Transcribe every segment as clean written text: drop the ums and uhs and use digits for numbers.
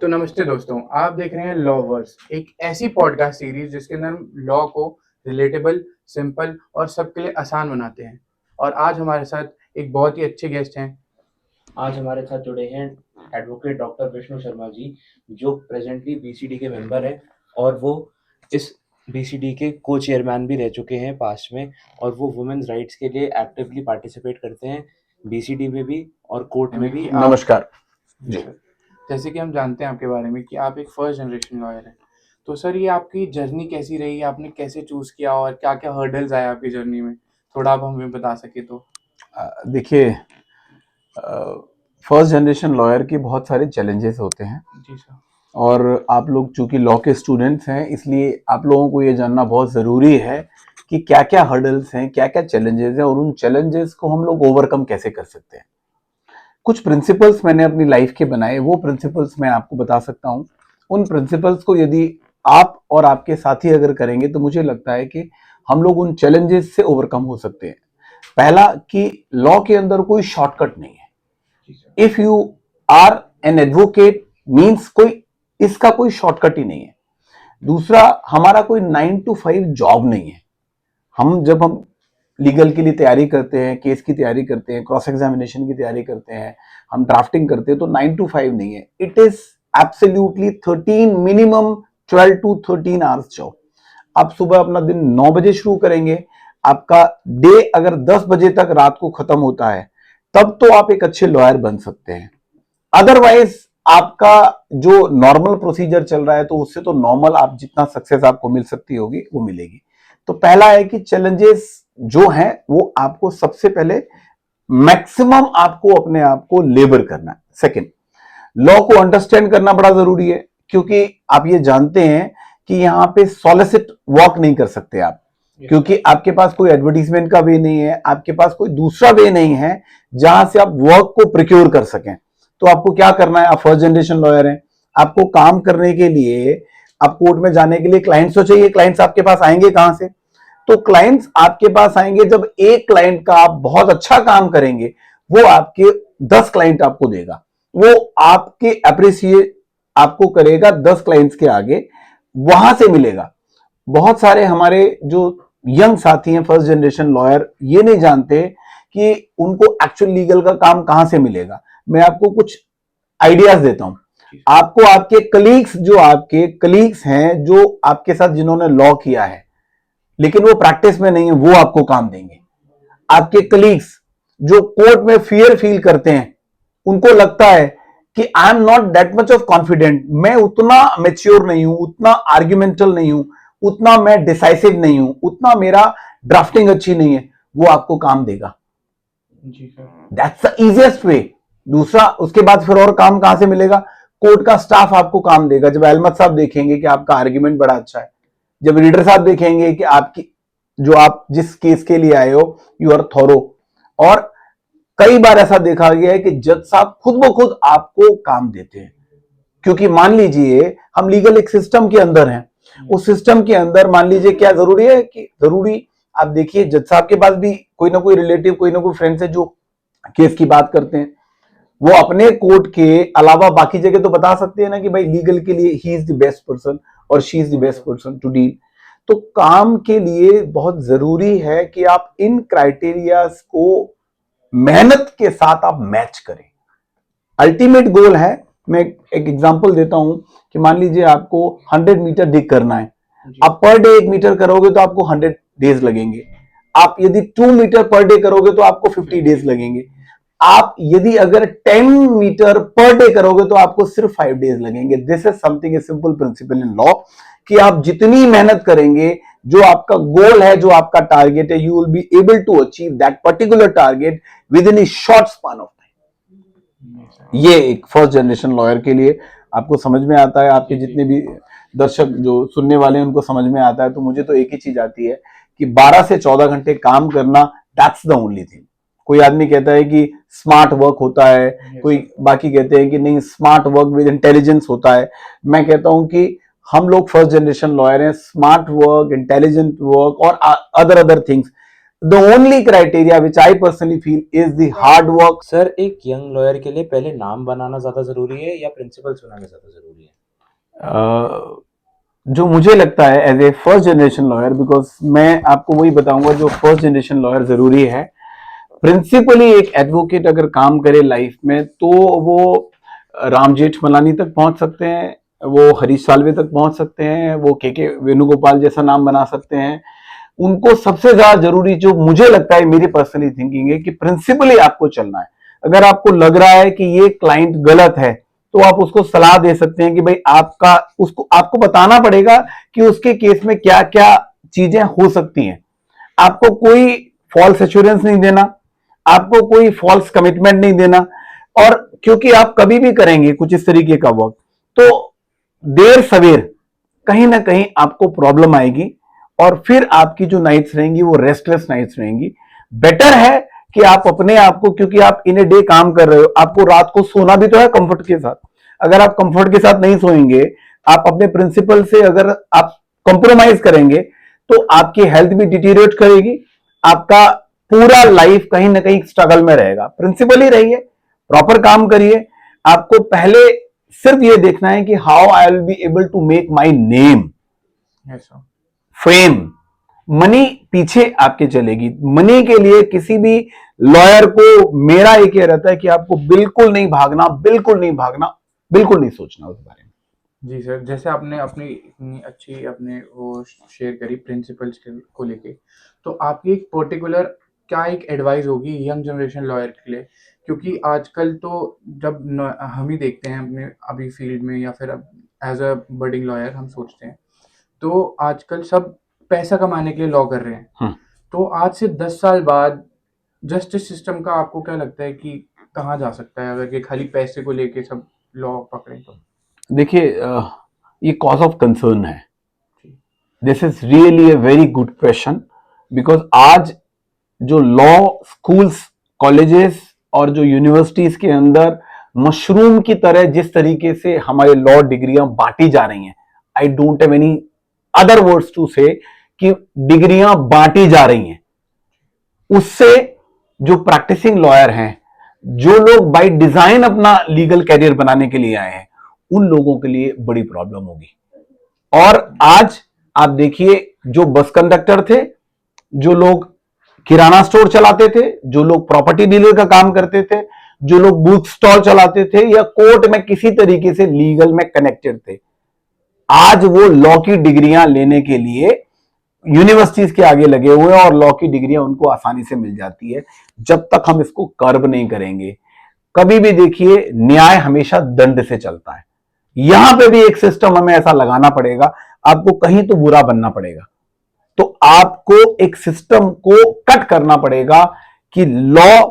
तो नमस्ते दोस्तों, आप देख रहे हैं लॉवर्स, एक ऐसी पॉडकास्ट सीरीज जिसके अंदर हम लॉ को रिलेटेबल, सिंपल और सबके लिए आसान बनाते हैं। और आज हमारे साथ एक बहुत ही अच्छे गेस्ट हैं। आज हमारे साथ जुड़े हैं एडवोकेट डॉक्टर विष्णु शर्मा जी, जो प्रेजेंटली बीसीडी के मेंबर हैं और वो इस बीसीडी के को चेयरमैन भी रह चुके हैं पास्ट में, और वो वुमेन्स राइट्स के लिए एक्टिवली पार्टिसिपेट करते हैं बीसीडी में भी और कोर्ट में भी। नमस्कार जी। जैसे कि हम जानते हैं आपके बारे में कि आप एक फर्स्ट जनरेशन लॉयर हैं, तो सर ये आपकी जर्नी कैसी रही, आपने कैसे चूज किया और क्या क्या हर्डल्स आए आपकी जर्नी में, थोड़ा आप हमें बता सके तो। देखिए, फर्स्ट जनरेशन लॉयर के बहुत सारे चैलेंजेस होते हैं जी सर। और आप लोग चूंकि लॉ के स्टूडेंट्स हैं, इसलिए आप लोगों को ये जानना बहुत ज़रूरी है कि क्या क्या हर्डल्स हैं, क्या क्या चैलेंजेस हैं और उन चैलेंजेस को हम लोग ओवरकम कैसे कर सकते हैं। कुछ प्रिंसिपल्स मैंने अपनी लाइफ के बनाए, वो प्रिंसिपल्स मैं आपको बता सकता हूँ। उन प्रिंसिपल्स को यदि आप और आपके साथी अगर करेंगे तो मुझे लगता है कि हम लोग उन चैलेंजेस से ओवरकम हो सकते हैं। पहला कि लॉ के अंदर कोई शॉर्टकट नहीं है। If you are an advocate means इसका कोई शॉर्टकट ही नहीं है। दूसरा, हमारा कोई 9 to 5 जॉब नहीं है। जब हम लीगल के लिए तैयारी करते हैं, केस की तैयारी करते हैं, क्रॉस एग्जामिनेशन की तैयारी करते हैं, हम ड्राफ्टिंग करते हैं, तो 9 to 5 नहीं है। It is absolutely 13 minimum 12 to 13 hours job. आप सुबह अपना दिन 9 बजे शुरू करेंगे, आपका डे अगर 10 बजे तक रात को खत्म होता है, तब तो आप एक अच्छे लॉयर बन सकते हैं। अदरवाइज आपका जो नॉर्मल प्रोसीजर चल रहा है, तो उससे तो नॉर्मल आप जितना सक्सेस आपको मिल सकती होगी वो मिलेगी। तो पहला है कि चैलेंजेस जो हैं वो आपको सबसे पहले मैक्सिमम आपको अपने आप को लेबर करना है। सेकंड, लॉ को अंडरस्टैंड करना बड़ा जरूरी है, क्योंकि आप ये जानते हैं कि यहाँ पे सॉलिसिट वर्क नहीं कर सकते आप, क्योंकि आपके पास कोई एडवर्टीजमेंट का वे नहीं है, आपके पास कोई दूसरा वे नहीं है जहां से आप वर्क को प्रिक्योर कर सकें। तो आपको क्या करना है, आप फर्स्ट जनरेशन लॉयर हैं, आपको काम करने के लिए, आप कोर्ट में जाने के लिए क्लाइंट्स तो चाहिए। क्लाइंट्स आपके पास आएंगे कहां से? तो क्लाइंट्स आपके पास आएंगे जब एक क्लाइंट का आप बहुत अच्छा काम करेंगे, वो आपके 10 क्लाइंट आपको देगा, वो आपके अप्रिसिएट आपको करेगा 10 क्लाइंट्स के आगे, वहां से मिलेगा। बहुत सारे हमारे जो यंग साथी हैं फर्स्ट जनरेशन लॉयर, ये नहीं जानते कि उनको एक्चुअल लीगल का काम कहां से मिलेगा। मैं आपको कुछ आइडियाज देता हूं। आपको आपके कलीग्स हैं जो आपके साथ जिन्होंने लॉ किया है लेकिन वो प्रैक्टिस में नहीं है, वो आपको काम देंगे। आपके कलीग्स जो कोर्ट में फियर फील करते हैं, उनको लगता है कि I am not that much of confident, मैं उतना मेच्योर नहीं हूं, उतना आर्ग्यूमेंटल नहीं हूं, उतना मैं डिसाइसिव नहीं हूं, उतना मेरा ड्राफ्टिंग अच्छी नहीं है, वो आपको काम देगा। That's the easiest way. दूसरा, उसके बाद फिर और काम कहां से मिलेगा? कोर्ट का स्टाफ आपको काम देगा। जब अहमद साहब देखेंगे कि आपका आर्ग्यूमेंट बड़ा अच्छा है, जब रीडर साहब देखेंगे कि आपकी जो आप जिस केस के लिए आए हो यू आर थोरो, और कई बार ऐसा देखा गया है कि जज साहब खुद ब खुद आपको काम देते हैं। क्योंकि मान लीजिए हम लीगल एक सिस्टम के अंदर हैं, उस सिस्टम के अंदर मान लीजिए क्या जरूरी है कि जरूरी, आप देखिए जज साहब के पास भी कोई ना कोई रिलेटिव, कोई ना कोई फ्रेंड है जो केस की बात करते हैं। वो अपने कोर्ट के अलावा बाकी जगह तो बता सकते हैं ना कि भाई लीगल के लिए he is the best person और she is the best person to deal. तो काम के लिए बहुत जरूरी है कि आप इन क्राइटेरियाज को मेहनत के साथ आप मैच करें। अल्टीमेट गोल है, मैं एक एग्जांपल देता हूं कि मान लीजिए आपको 100 मीटर डिग करना है, आप पर डे 1 मीटर करोगे तो आपको 100 डेज लगेंगे। आप यदि 2 मीटर पर डे करोगे तो आपको 50 डेज लगेंगे। आप यदि अगर 10 मीटर पर डे करोगे तो आपको सिर्फ 5 डेज लगेंगे। This is something a simple principal in law कि आप जितनी मेहनत करेंगे, जो आपका गोल है, जो आपका टारगेट है, you will be able to achieve that particular target within a short span of time. ये एक फर्स्ट जनरेशन लॉयर के लिए आपको समझ में आता है, आपके जितने भी दर्शक जो सुनने वाले हैं उनको समझ में आता है। तो मुझे तो एक ही चीज आती है कि 12 से 14 घंटे काम करना, दैट्स द ओनली थिंग। कोई आदमी कहता है कि स्मार्ट वर्क होता है, कोई बाकी कहते हैं कि नहीं स्मार्ट वर्क विद इंटेलिजेंस होता है। मैं कहता हूं कि हम लोग फर्स्ट जनरेशन लॉयर हैं, स्मार्ट वर्क, इंटेलिजेंट वर्क और other things, the only criteria which I personally feel is the hard work. Sir एक यंग लॉयर के लिए पहले नाम बनाना ज्यादा जरूरी है या प्रिंसिपल्स बनाना ज्यादा जरूरी है? जो मुझे लगता है as a first generation lawyer, because मैं आपको वही बताऊंगा जो फर्स्ट जनरेशन लॉयर जरूरी है। प्रिंसिपली एक एडवोकेट अगर काम करे लाइफ में तो वो राम जेठमलानी तक पहुंच सकते हैं, वो हरीश साल्वे तक पहुंच सकते हैं, वो के वेणुगोपाल जैसा नाम बना सकते हैं। उनको सबसे ज्यादा जरूरी जो मुझे लगता है, मेरी पर्सनली थिंकिंग है कि प्रिंसिपली आपको चलना है। अगर आपको लग रहा है कि ये क्लाइंट गलत है तो आप उसको सलाह दे सकते हैं कि भाई आपको बताना पड़ेगा कि उसके केस में क्या क्या चीजें हो सकती हैं। आपको कोई फॉल्स एश्योरेंस नहीं देना, आपको कोई फॉल्स कमिटमेंट नहीं देना, और क्योंकि आप कभी भी करेंगे कुछ इस तरीके का वर्क तो देर सवेर कहीं ना कहीं आपको प्रॉब्लम आएगी और फिर आपकी जो नाइट्स रहेंगी वो रेस्टलेस नाइट्स रहेंगी। बेटर है कि आप अपने आप को, क्योंकि आप इन ए डे काम कर रहे हो, आपको रात को सोना भी तो है कंफर्ट के साथ। अगर आप कंफर्ट के साथ नहीं सोएंगे, आप अपने प्रिंसिपल से अगर आप कॉम्प्रोमाइज करेंगे तो आपकी हेल्थ भी डिटीरिएट करेगी, आपका पूरा लाइफ कहीं ना कहीं स्ट्रगल में रहेगा। प्रिंसिपल ही रहिए, प्रॉपर काम करिए। आपको पहले सिर्फ ये देखना है कि how I will be able to make my name, fame. Money पीछे आपके चलेगी। मनी के लिए किसी भी लॉयर को मेरा एक ये रहता है कि आपको बिल्कुल नहीं भागना, बिल्कुल नहीं भागना, बिल्कुल नहीं सोचना उस बारे में। जी सर, जैसे आपने अपनी इतनी अच्छी अपने वो शेयर करी प्रिंसिपल्स को लेके, तो आपकी एक पर्टिकुलर क्या एक एडवाइस होगी यंग जनरेशन लॉयर के लिए? क्योंकि आजकल तो जब हम ही देखते हैं अपने अभी फील्ड में या फिर अब एज अ बडिंग लॉयर हम सोचते हैं तो आजकल सब पैसा कमाने के लिए लॉ कर रहे हैं। तो आज से 10 साल बाद जस्टिस सिस्टम का आपको क्या लगता है कि कहाँ जा सकता है अगर ये खाली पैसे को लेके सब लॉ पकड़े तो? देखिए, ये कॉज ऑफ कंसर्न है। This is really a very good question, because आज जो लॉ स्कूल्स, कॉलेजेस और जो यूनिवर्सिटीज के अंदर मशरूम की तरह जिस तरीके से हमारे लॉ डिग्रियां बांटी जा रही हैं, I don't have any other words to say कि डिग्रियां बांटी जा रही हैं, उससे जो प्रैक्टिसिंग लॉयर हैं, जो लोग बाय डिजाइन अपना लीगल कैरियर बनाने के लिए आए हैं, उन लोगों के लिए बड़ी प्रॉब्लम होगी। और आज आप देखिए, जो बस कंडक्टर थे, जो लोग किराना स्टोर चलाते थे, जो लोग प्रॉपर्टी डीलर का काम करते थे, जो लोग बुक स्टॉल चलाते थे या कोर्ट में किसी तरीके से लीगल में कनेक्टेड थे, आज वो लॉ की डिग्रियां लेने के लिए यूनिवर्सिटीज के आगे लगे हुए हैं और लॉ की डिग्रियां उनको आसानी से मिल जाती है। जब तक हम इसको कर्ब नहीं करेंगे, कभी भी देखिए न्याय हमेशा दंड से चलता है। यहां पे भी एक सिस्टम हमें ऐसा लगाना पड़ेगा, आपको कहीं तो बुरा बनना पड़ेगा, तो आपको एक सिस्टम को कट करना पड़ेगा कि लॉ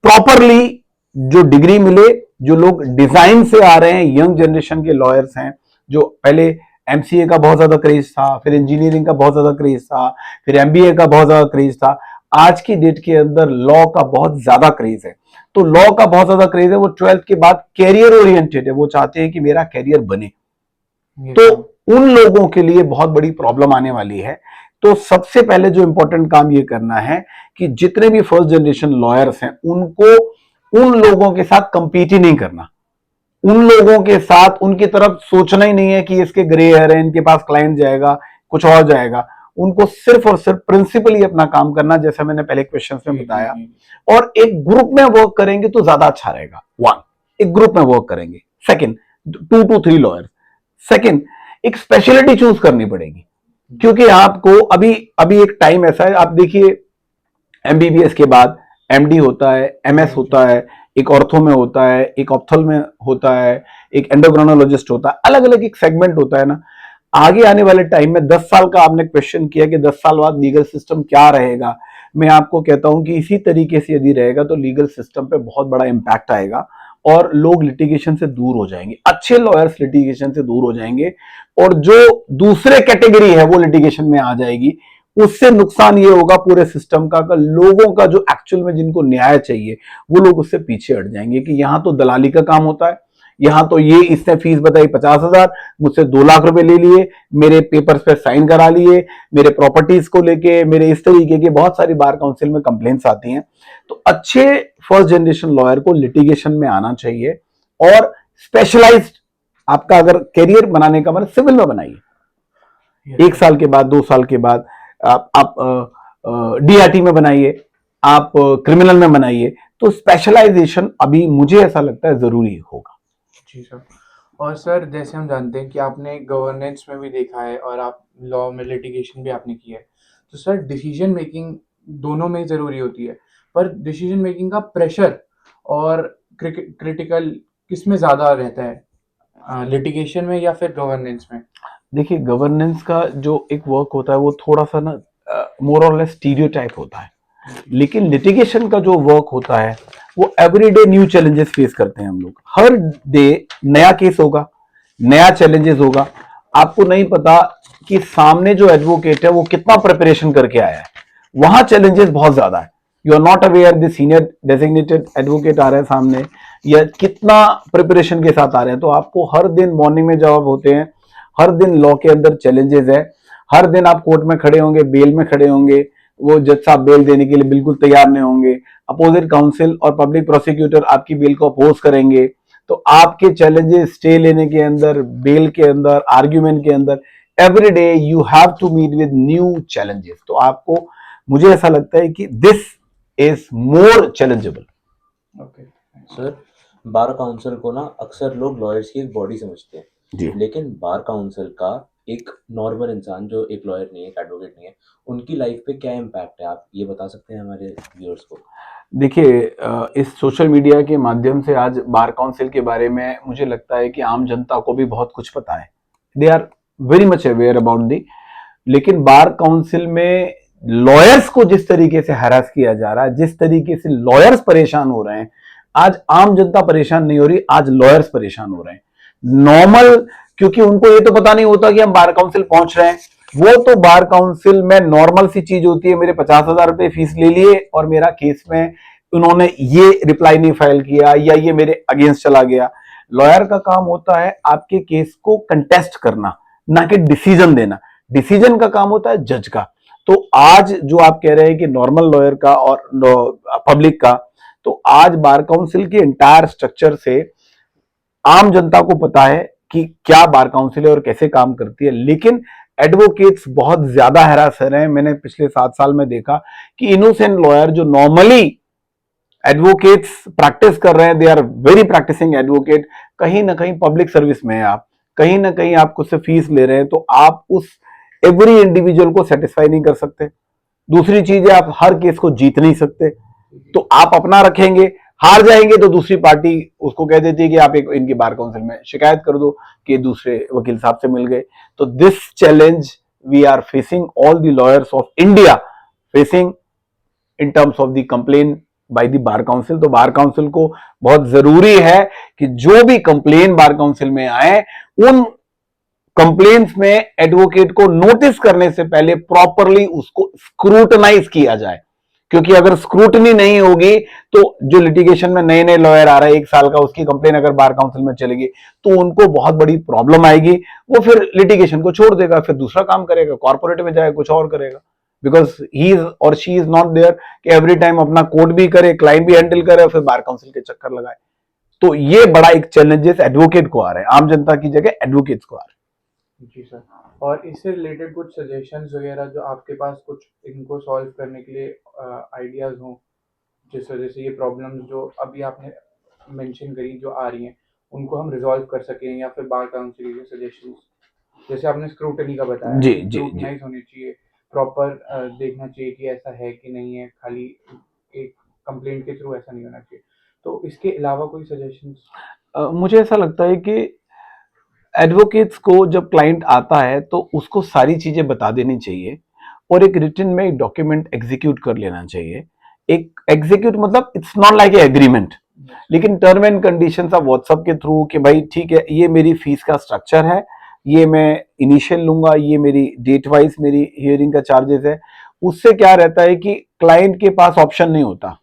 प्रॉपरली जो डिग्री मिले। जो लोग डिजाइन से आ रहे हैं, यंग जनरेशन के लॉयर्स हैं, जो पहले एमसीए का बहुत ज्यादा क्रेज था, फिर इंजीनियरिंग का बहुत ज्यादा क्रेज था, फिर एमबीए का बहुत ज्यादा क्रेज था, आज की डेट के अंदर लॉ का बहुत ज्यादा क्रेज है। तो लॉ का बहुत ज्यादा क्रेज है, वो 12th के बाद कैरियर ओरिएंटेड है, वो चाहते हैं कि मेरा कैरियर बने। तो उन लोगों के लिए बहुत बड़ी प्रॉब्लम आने वाली है। तो सबसे पहले जो इंपॉर्टेंट काम ये करना है कि जितने भी फर्स्ट जनरेशन लॉयर्स हैं, उनको उन लोगों के साथ कंपीट ही नहीं करना। उन लोगों के साथ उनकी तरफ सोचना ही नहीं है कि इसके ग्रे हेयर है, इनके पास क्लाइंट जाएगा, कुछ और जाएगा। उनको सिर्फ और सिर्फ प्रिंसिपली अपना काम करना, जैसा मैंने पहले क्वेश्चन में बताया। और एक ग्रुप में वर्क करेंगे तो ज्यादा अच्छा रहेगा। वन, एक ग्रुप में वर्क करेंगे। Second, 2 to 3 lawyers. सेकंड, एक स्पेशलिटी चूज करनी पड़ेगी, क्योंकि आपको अभी एक टाइम ऐसा है, आप देखिए एमबीबीएस के बाद एमडी होता है, एमएस होता है, एक ऑर्थो में होता है, एक ऑप्थल में होता है, एक एंडोक्राइनोलॉजिस्ट होता है, अलग अलग एक सेगमेंट होता है ना। आगे आने वाले टाइम में 10 साल का आपने क्वेश्चन किया कि 10 साल बाद लीगल सिस्टम क्या रहेगा, मैं आपको कहता हूं कि इसी तरीके से यदि रहेगा तो लीगल सिस्टम पे बहुत बड़ा इंपैक्ट आएगा और लोग लिटिगेशन से दूर हो जाएंगे, अच्छे लॉयर्स लिटिगेशन से दूर हो जाएंगे, और जो दूसरे कैटेगरी है वो लिटिगेशन में आ जाएगी। उससे नुकसान ये होगा पूरे सिस्टम का, लोगों का जो एक्चुअल में जिनको न्याय चाहिए वो लोग उससे पीछे हट जाएंगे कि यहां तो दलाली का काम होता है, यहाँ तो ये इसने फीस बताई 50,000, मुझसे 2 लाख रुपए ले लिए, मेरे पेपर्स पे साइन करा लिए, मेरे प्रॉपर्टीज को लेके, मेरे इस तरीके की बहुत सारी बार काउंसिल में कंप्लेंट्स आती हैं। तो अच्छे फर्स्ट जनरेशन लॉयर को लिटिगेशन में आना चाहिए और स्पेशलाइज्ड, आपका अगर करियर बनाने का मतलब सिविल में बनाइए, 1 साल के बाद 2 साल के बाद आप डीआरटी में बनाइए, आप क्रिमिनल में बनाइए। तो स्पेशलाइजेशन अभी मुझे ऐसा लगता है जरूरी होगा। जी सर। और सर जैसे हम जानते हैं कि आपने गवर्नेंस में भी देखा है और आप लॉ में लिटिगेशन भी आपने किया है, तो सर डिसीजन मेकिंग दोनों में ही ज़रूरी होती है, पर डिसीजन मेकिंग का प्रेशर और क्रिटिकल किस में ज़्यादा रहता है, लिटिगेशन में या फिर गवर्नेंस में? देखिए, गवर्नेंस का जो एक वर्क होता है वो थोड़ा सा ना मोर और लेस स्टीरियोटाइप होता है, लेकिन लिटिगेशन का जो वर्क होता है वो एवरीडे न्यू चैलेंजेस फेस करते हैं हम लोग। हर डे नया केस होगा, नया चैलेंजेस होगा। आपको नहीं पता कि सामने जो एडवोकेट है वो कितना प्रिपरेशन करके आया है, वहां चैलेंजेस बहुत ज्यादा है। You are not aware the senior designated advocate आ रहे हैं सामने, या कितना प्रिपरेशन के साथ आ रहे हैं। तो आपको हर दिन मॉर्निंग में जवाब होते हैं, हर दिन लॉ के अंदर चैलेंजेस है, हर दिन आप कोर्ट में खड़े होंगे, बेल में खड़े होंगे, वो जज साहब बेल देने के लिए बिल्कुल तैयार नहीं होंगे, अपोजिट काउंसिल और पब्लिक प्रोसिक्यूटर आपकी बेल को अपोज करेंगे। तो आपके चैलेंजेस स्टे लेने के अंदर, बेल के अंदर, आर्ग्यूमेंट के अंदर, every day you have to meet with new challenges. तो आपको, मुझे ऐसा लगता है कि this is more challengeable. Okay sir, bar council को ना अक्सर लोग लॉयर्स की एक बॉडी समझते हैं, जी। लेकिन बार काउंसिल का एक नॉर्मल इंसान जो एक लॉयर नहीं है, एक एडवोकेट नहीं है, उनकी लाइफ पे क्या इम्पैक्ट है, आप ये बता सकते हैं हमारे व्यूअर्स को? देखिए, इस सोशल मीडिया के माध्यम से आज बार काउंसिल के बारे में मुझे लगता है कि आम जनता को भी बहुत कुछ पता है, they are very much aware about the. लेकिन बार काउंसिल में लॉयर्स को जिस तरीके से हरास किया जा रहा है, जिस तरीके से लॉयर्स परेशान हो रहे हैं, आज आम जनता परेशान नहीं हो रही, आज लॉयर्स परेशान हो रहे हैं। नॉर्मल, क्योंकि उनको ये तो पता नहीं होता कि हम बार काउंसिल पहुंच रहे हैं। वो तो बार काउंसिल में नॉर्मल सी चीज होती है, मेरे 50,000 रुपए फीस ले लिए और मेरा केस में उन्होंने ये रिप्लाई नहीं फाइल किया या ये मेरे अगेंस्ट चला गया। लॉयर का काम होता है आपके केस को कंटेस्ट करना, ना कि डिसीजन देना। डिसीजन का काम होता है जज का। तो आज जो आप कह रहे हैं कि नॉर्मल लॉयर का और पब्लिक का, तो आज बार काउंसिल के एंटायर स्ट्रक्चर से आम जनता को पता है कि क्या बार काउंसिल है और कैसे काम करती है। लेकिन एडवोकेट्स बहुत ज्यादा हैरास हो रहे हैं। मैंने पिछले 7 साल में देखा कि इनोसेंट लॉयर जो नॉर्मली एडवोकेट्स प्रैक्टिस कर रहे हैं, they are very practicing advocate, कहीं ना कहीं पब्लिक सर्विस में है आप, कहीं ना कहीं आप उससे फीस ले रहे हैं, तो आप उस एवरी इंडिविजुअल को सेटिस्फाई नहीं कर सकते। दूसरी चीज है, आप हर केस को जीत नहीं सकते। तो आप अपना रखेंगे, हार जाएंगे तो दूसरी पार्टी उसको कह देती है कि आप एक इनकी बार काउंसिल में शिकायत कर दो कि दूसरे वकील साहब से मिल गए। तो this challenge we are facing, all the lawyers of India facing in terms of the complain by the bar council. तो बार काउंसिल को बहुत जरूरी है कि जो भी कंप्लेन बार काउंसिल में आए, उन कंप्लेन्स में एडवोकेट को नोटिस करने से पहले प्रॉपरली उसको स्क्रूटनाइज किया जाए। क्योंकि अगर स्क्रूटनी नहीं होगी तो जो लिटिगेशन में नए नए लॉयर आ रहे हैं, 1 साल का, उसकी कंप्लेन अगर बार काउंसिल में चलेगी तो उनको बहुत बड़ी प्रॉब्लम आएगी। वो फिर लिटिगेशन को छोड़ देगा, फिर दूसरा काम करेगा, कॉर्पोरेट में जाएगा, कुछ और करेगा। बिकॉज ही इज और शी इज नॉट देयर कि एवरी टाइम अपना कोर्ट भी करे, क्लाइंट भी हैंडल करे, फिर बार काउंसिल के चक्कर लगाए। तो ये बड़ा एक चैलेंजेस एडवोकेट को आ रहे हैं, आम जनता की जगह एडवोकेट्स को आ रहे हैं। जी सर। और इससे रिलेटेड कुछ सजेशंस वगैरह जो आपके पास कुछ इनको सॉल्व करने के लिए आइडियाज़ हों, जिस वजह से ये प्रॉब्लम्स जो अभी आपने मेंशन करी जो आ रही हैं उनको हम रिजॉल्व कर सकें, या फिर बार काउंसिल के सजेशंस, जैसे आपने स्क्रूटनी का बताया जी, कि जी, जी। स्क्रूटनाइज होनी चाहिए, प्रॉपर देखना चाहिए कि ऐसा है कि नहीं है, खाली एक कंप्लेंट के थ्रू ऐसा नहीं होना चाहिए। तो इसके अलावा कोई सजेशंस? मुझे ऐसा लगता है कि एडवोकेट्स को जब क्लाइंट आता है तो उसको सारी चीजें बता देनी चाहिए और एक रिटन में एक डॉक्यूमेंट एग्जीक्यूट कर लेना चाहिए। एक एग्जीक्यूट मतलब it's not like a agreement, लेकिन टर्म एंड कंडीशंस आप व्हाट्सएप के थ्रू कि भाई ठीक है, ये मेरी फीस का स्ट्रक्चर है, ये मैं इनिशियल लूंगा, ये मेरी डेट वाइज मेरी हियरिंग का चार्जेस है। उससे क्या रहता है कि क्लाइंट के पास ऑप्शन नहीं होता।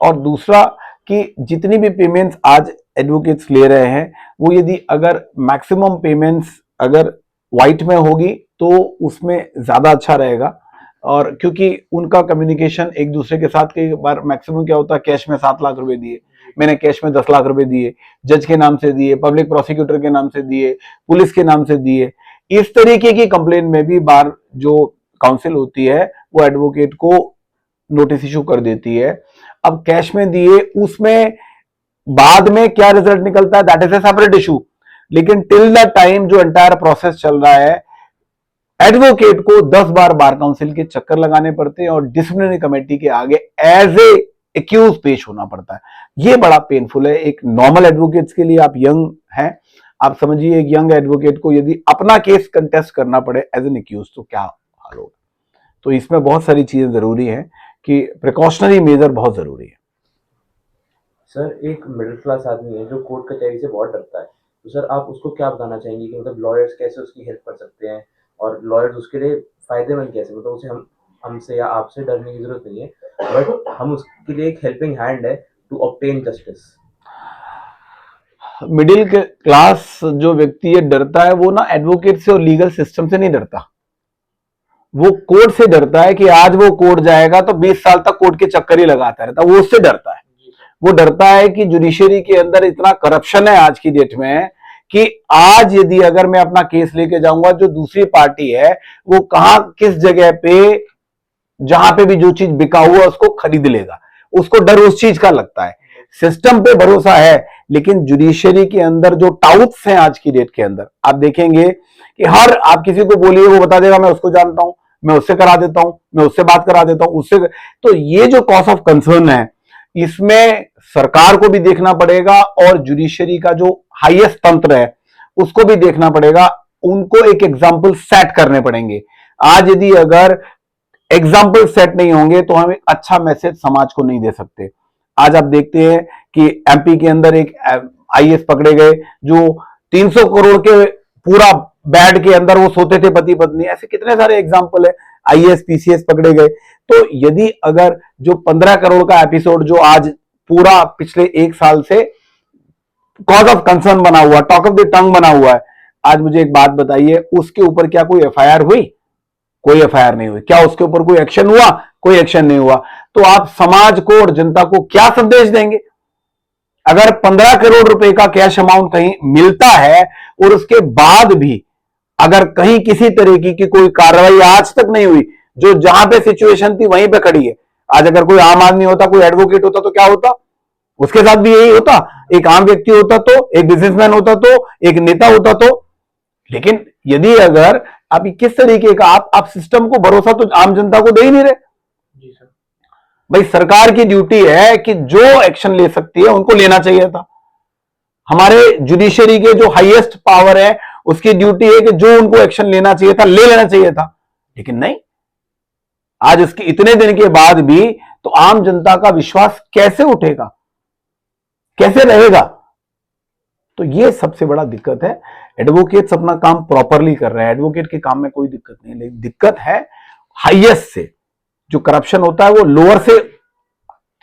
और दूसरा कि जितनी भी पेमेंट्स आज एडवोकेट्स ले रहे हैं वो यदि अगर मैक्सिमम पेमेंट्स अगर व्हाइट में होगी तो उसमें ज्यादा अच्छा रहेगा। और क्योंकि उनका कम्युनिकेशन एक दूसरे के साथ कई बार मैक्सिमम क्या होता है, कैश में 7 लाख रुपए दिए, मैंने कैश में 10 लाख रुपए दिए, जज के नाम से दिए, पब्लिक प्रोसिक्यूटर के नाम से दिए, पुलिस के नाम से दिए। इस तरीके की कंप्लेन में भी बार जो काउंसिल होती है वो एडवोकेट को नोटिस इशू कर देती है। अब कैश में दिए, उसमें बाद में क्या रिजल्ट निकलता है that is a separate issue, लेकिन टिल द टाइम जो एंटायर प्रोसेस चल रहा है एडवोकेट को 10 बार बार काउंसिल के चक्कर लगाने पड़ते हैं और डिसिप्लिनरी कमेटी के आगे एज ए एक्यूज पेश होना पड़ता है। ये बड़ा पेनफुल है एक नॉर्मल एडवोकेट्स के लिए। आप यंग हैं, आप समझिए एक यंग एडवोकेट को यदि अपना केस कंटेस्ट करना पड़े एज एन एक्यूज तो क्या हाल होगा। तो इसमें बहुत सारी चीजें जरूरी हैं कि प्रिकॉशनरी मेजर बहुत जरूरी है। सर एक मिडिल क्लास आदमी है जो कोर्ट कचहरी से बहुत डरता है, तो सर आप उसको क्या बताना चाहेंगे कि मतलब लॉयर्स कैसे उसकी हेल्प कर सकते हैं और लॉयर्स उसके लिए फायदेमंद कैसे, मतलब उसे हमसे या आपसे डरने की जरूरत नहीं है, बट हम उसके लिए एक हेल्पिंग हैंड है to obtain justice. Middle class जो व्यक्ति है डरता है वो ना एडवोकेट से और लीगल सिस्टम से नहीं डरता, वो कोर्ट से डरता है कि आज वो कोर्ट जाएगा तो 20 साल तक कोर्ट के चक्कर ही लगाता रहता, वो उससे डरता है। वो डरता है कि जुडिशरी के अंदर इतना करप्शन है आज की डेट में कि आज यदि अगर मैं अपना केस लेके जाऊंगा जो दूसरी पार्टी है वो कहां किस जगह पे जहां पे भी जो चीज बिका हुआ उसको खरीद लेगा, उसको डर उस चीज का लगता है। सिस्टम पे भरोसा है लेकिन जुडिशरी के अंदर जो टाउट्स हैं आज की डेट के अंदर आप देखेंगे कि हर आप किसी को बोलिए वो बता देगा मैं उसको जानता हूं, मैं उससे करा देता हूं, मैं उससे बात करा देता हूं उससे। तो ये जो कॉज ऑफ कंसर्न है इसमें सरकार को भी देखना पड़ेगा और जुडिशरी का जो हाईएस्ट तंत्र है उसको भी देखना पड़ेगा, उनको एक एग्जाम्पल सेट करने पड़ेंगे। आज यदि अगर एग्जाम्पल सेट नहीं होंगे तो हम एक अच्छा मैसेज समाज को नहीं दे सकते। आज आप देखते हैं कि एमपी के अंदर एक आईएएस पकड़े गए जो 300 करोड़ के पूरा बेड के अंदर वो सोते थे पति पत्नी, ऐसे कितने सारे एग्जाम्पल है। आईएएस पीसीएस पकड़े गए। तो यदि अगर जो 15 करोड़ का एपिसोड जो आज पूरा पिछले 1 साल से कॉज ऑफ कंसर्न बना हुआ, टॉक ऑफ द टंग बना हुआ है, आज मुझे एक बात बताइए उसके ऊपर क्या कोई एफआईआर हुई? कोई एफआईआर नहीं हुई। क्या उसके ऊपर कोई एक्शन हुआ? कोई एक्शन नहीं हुआ। तो आप समाज को और जनता को क्या संदेश देंगे? अगर 15 करोड़ रुपए का कैश अमाउंट कहीं मिलता है और उसके बाद भी अगर कहीं किसी तरीके की कोई कार्रवाई आज तक नहीं हुई, जो जहां पे सिचुएशन थी वहीं पे खड़ी है। आज अगर कोई आम आदमी होता, कोई एडवोकेट होता तो क्या होता? उसके साथ भी यही होता। एक आम व्यक्ति होता तो, एक बिजनेसमैन होता तो, एक नेता होता तो। लेकिन यदि अगर आप किस तरीके का आप सिस्टम को भरोसा तो आम जनता को दे ही नहीं रहे। जी सर। भाई सरकार की ड्यूटी है कि जो एक्शन ले सकती है उनको लेना चाहिए था। हमारे जुडिशरी के जो हाईएस्ट पावर है उसकी ड्यूटी है कि जो उनको एक्शन लेना चाहिए था ले लेना चाहिए था, लेकिन नहीं। आज इसके इतने दिन के बाद भी तो आम जनता का विश्वास कैसे उठेगा, कैसे रहेगा? तो ये सबसे बड़ा दिक्कत है। एडवोकेट्स अपना काम प्रॉपरली कर रहे हैं, एडवोकेट के काम में कोई दिक्कत नहीं, लेकिन दिक्कत है हाईएस्ट से। जो करप्शन होता है वो लोअर से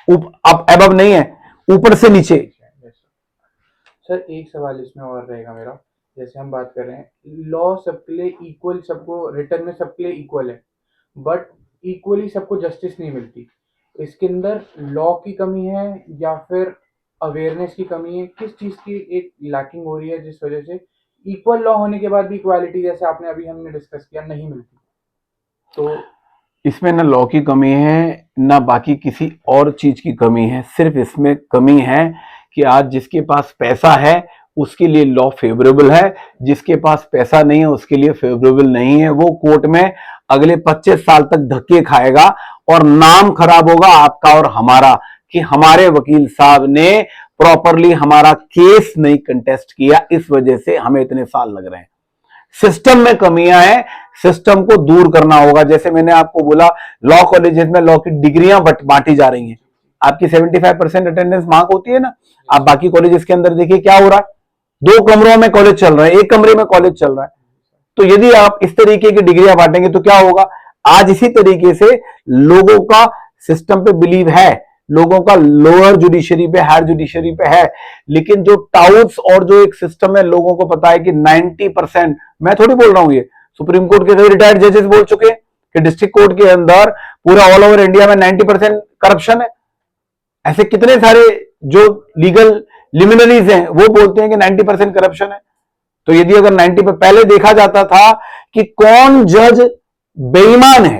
अप एबव नहीं है, ऊपर से नीचे। सर एक सवाल इसमें और रहेगा मेरा, जैसे हम बात कर रहे हैं लॉ सबके लिए इक्वल, सबको रिटर्न में सबके लिए इक्वल है, बट इक्वली सबको जस्टिस नहीं मिलती। इसके अंदर लॉ की कमी है या फिर अवेयरनेस की कमी है? किस चीज़ की एक लैकिंग हो रही है जिस वजह से इक्वल लॉ होने के बाद भी इक्वालिटी, जैसे आपने अभी हमने डिस्कस किया, नहीं मिलती? तो इसमें ना लॉ की कमी है ना बाकी किसी और चीज की कमी है, सिर्फ इसमें कमी है कि आज जिसके पास पैसा है उसके लिए लॉ फेवरेबल है, जिसके पास पैसा नहीं है उसके लिए फेवरेबल नहीं है। वो कोर्ट में अगले 25 साल तक धक्के खाएगा और नाम खराब होगा आपका और हमारा कि हमारे वकील साहब ने प्रॉपरली हमारा केस नहीं कंटेस्ट किया, इस वजह से हमें इतने साल लग रहे हैं। सिस्टम में कमियां हैं, सिस्टम को दूर करना होगा। जैसे मैंने आपको बोला लॉ कॉलेजेस में लॉ की डिग्रियां बांटी जा रही हैं। आपकी 75% अटेंडेंस मार्क होती है ना, आप बाकी कॉलेजेस के अंदर देखिए क्या हो रहा है। 2 कमरों में कॉलेज चल रहा है, 1 कमरे में कॉलेज चल रहा है। तो यदि आप इस तरीके की डिग्रियां बांटेंगे तो क्या होगा? आज इसी तरीके से लोगों का सिस्टम पे बिलीव है, लोगों का लोअर जुडिशरी पे, हायर जुडिशरी पे है, लेकिन जो टाउट्स और जो एक सिस्टम है, लोगों को पता है कि 90%, मैं थोड़ी बोल रहा हूं, ये सुप्रीम कोर्ट के कई रिटायर्ड जजेस बोल चुके हैं कि डिस्ट्रिक्ट कोर्ट के अंदर पूरा ऑल ओवर इंडिया में 90% करप्शन है। ऐसे कितने सारे जो लीगल लिमिनरीज हैं वो बोलते हैं कि 90% करप्शन है। तो यदि अगर 90 पे पहले देखा जाता था कि कौन जज बेईमान है,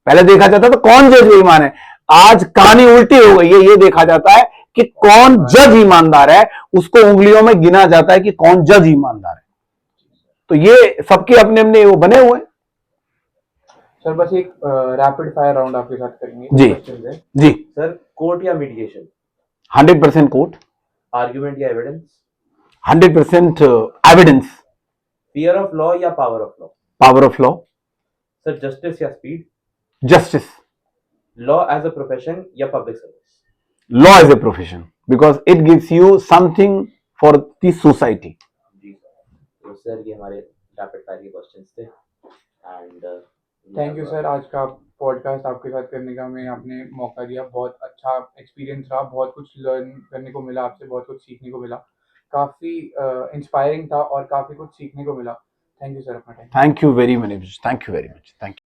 पहले देखा जाता था कौन जज बेईमान है, आज कहानी उल्टी हो गई है, ये देखा जाता है कि कौन जज ईमानदार है, उसको उंगलियों में गिना जाता है कि कौन जज ईमानदार है। तो ये सबके अपने अपने वो बने हुए हैं। सर बस एक रैपिड फायर राउंड आपके साथ करेंगे। जी Questions हैं। जी। सर, कोर्ट या मीडिएशन? 100% कोर्ट, आर्ग्यूमेंट या evidence? 100% evidence, fear of law या power of law? Power of law, sir, justice या speed? Justice, law as a profession या public service? law is a profession because it gives you something for the society. जी sir. तो sir ये हमारे rapid fire के questions थे and thank you sir, आज का पॉडकास्ट आपके साथ करने का हमें आपने मौका दिया। बहुत अच्छा एक्सपीरियंस रहा, बहुत कुछ लर्न करने को मिला आपसे, बहुत कुछ सीखने को मिला। काफ़ी इंस्पायरिंग था और काफ़ी कुछ सीखने को मिला। थैंक यू सर अपना time. Thank you very much. Thank you very much. Thank you.